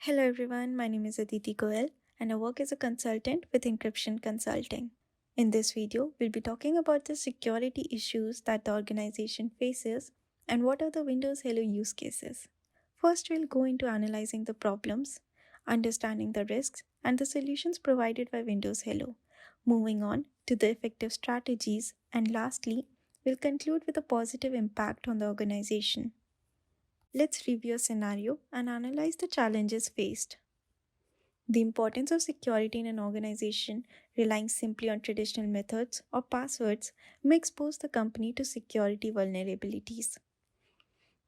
Hello everyone, my name is Aditi Goel and I work as a consultant with Encryption Consulting. In this video, we'll be talking about the security issues that the organization faces and what are the Windows Hello use cases. First, we'll go into analyzing the problems, understanding the risks, and the solutions provided by Windows Hello. Moving on to the effective strategies, and lastly, we'll conclude with a positive impact on the organization. Let's review a scenario and analyze the challenges faced. The importance of security in an organization relying simply on traditional methods or passwords may expose the company to security vulnerabilities.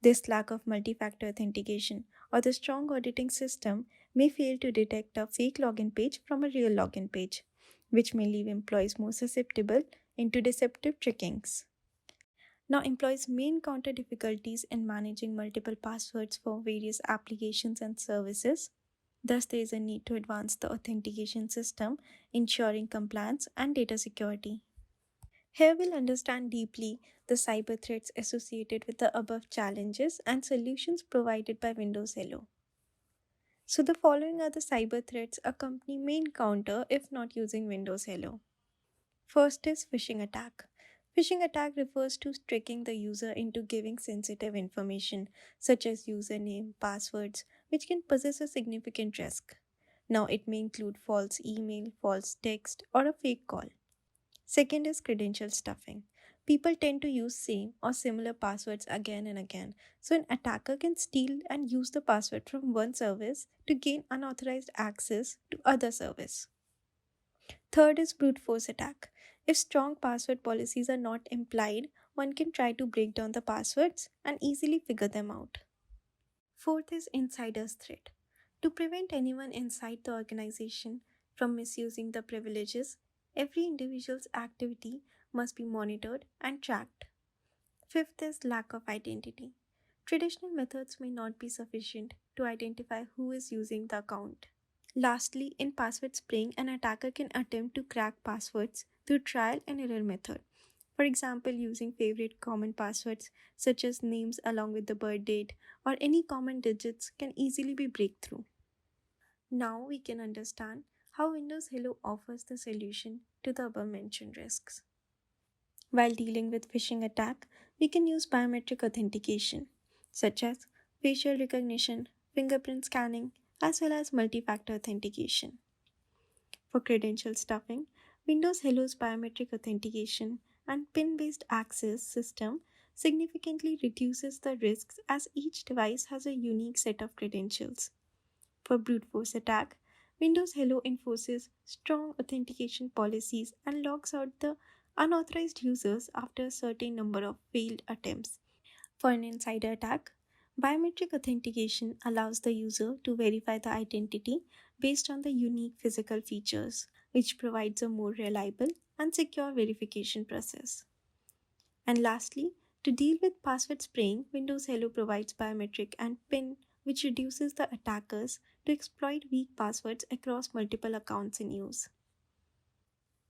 This lack of multi-factor authentication or the strong auditing system may fail to detect a fake login page from a real login page, which may leave employees more susceptible into deceptive trickings. Now, employees may encounter difficulties in managing multiple passwords for various applications and services. Thus, there is a need to advance the authentication system, ensuring compliance and data security. Here, we'll understand deeply the cyber threats associated with the above challenges and solutions provided by Windows Hello. So, the following are the cyber threats a company may encounter if not using Windows Hello. First is phishing attack. Phishing attack refers to tricking the user into giving sensitive information such as username, passwords, which can possess a significant risk. Now, it may include false email, false text, or a fake call. Second is credential stuffing. People tend to use same or similar passwords again and again, so an attacker can steal and use the password from one service to gain unauthorized access to other service. Third is brute force attack. If strong password policies are not implied, one can try to break down the passwords and easily figure them out. Fourth is insider's threat. To prevent anyone inside the organization from misusing the privileges, every individual's activity must be monitored and tracked. Fifth is lack of identity. Traditional methods may not be sufficient to identify who is using the account. Lastly, in password spraying, an attacker can attempt to crack passwords through trial and error method. For example, using favorite common passwords such as names along with the birth date or any common digits can easily be breakthrough. Now we can understand how Windows Hello offers the solution to the above mentioned risks. While dealing with phishing attack, we can use biometric authentication such as facial recognition, fingerprint scanning, as well as multi-factor authentication. For credential stuffing, Windows Hello's biometric authentication and PIN-based access system significantly reduces the risks as each device has a unique set of credentials. For brute force attack, Windows Hello enforces strong authentication policies and logs out the unauthorized users after a certain number of failed attempts. For an insider attack, biometric authentication allows the user to verify the identity based on the unique physical features, which provides a more reliable and secure verification process. And lastly, to deal with password spraying, Windows Hello provides biometric and PIN, which reduces the attackers to exploit weak passwords across multiple accounts in use.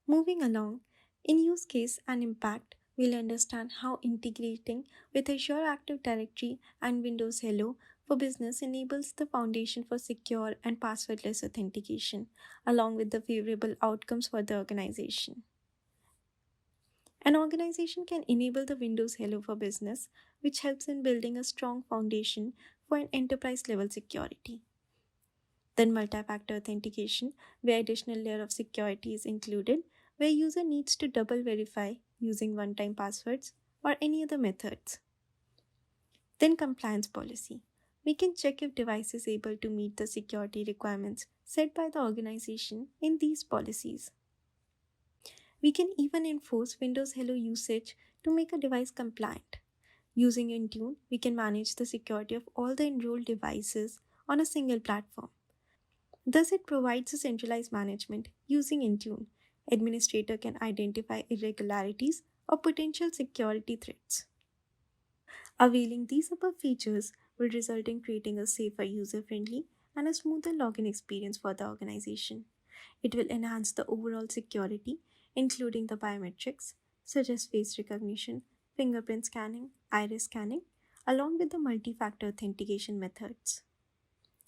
Moving along, in use case and impact, we'll understand how integrating with Azure Active Directory and Windows Hello for Business enables the foundation for secure and passwordless authentication, along with the favorable outcomes for the organization. An organization can enable the Windows Hello for Business, which helps in building a strong foundation for an enterprise level security. Then multi-factor authentication, where additional layer of security is included, where user needs to double verify using one-time passwords or any other methods. Then compliance policy. We can check if device is able to meet the security requirements set by the organization in these policies. We can even enforce Windows Hello usage to make a device compliant. Using Intune, we can manage the security of all the enrolled devices on a single platform. Thus, it provides a centralized management using Intune. Administrator can identify irregularities or potential security threats. Availing these above features will result in creating a safer, user-friendly, and a smoother login experience for the organization. It will enhance the overall security, including the biometrics, such as face recognition, fingerprint scanning, iris scanning, along with the multi-factor authentication methods.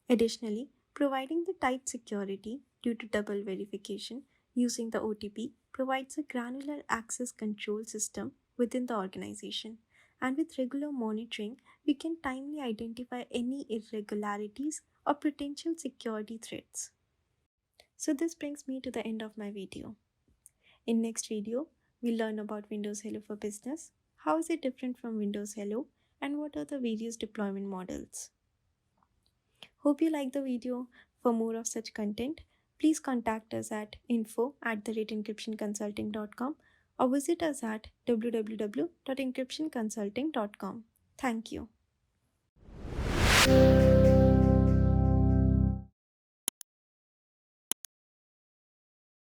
Additionally, Providing the tight security due to double verification using the OTP provides a granular access control system within the organization. And with regular monitoring, we can timely identify any irregularities or potential security threats. So this brings me to the end of my video. In next video, we'll learn about Windows Hello for Business. How is it different from Windows Hello and what are the various deployment models? Hope you like the video. For more of such content, please contact us at info@encryptionconsulting.com or visit us at www.encryptionconsulting.com. Thank you.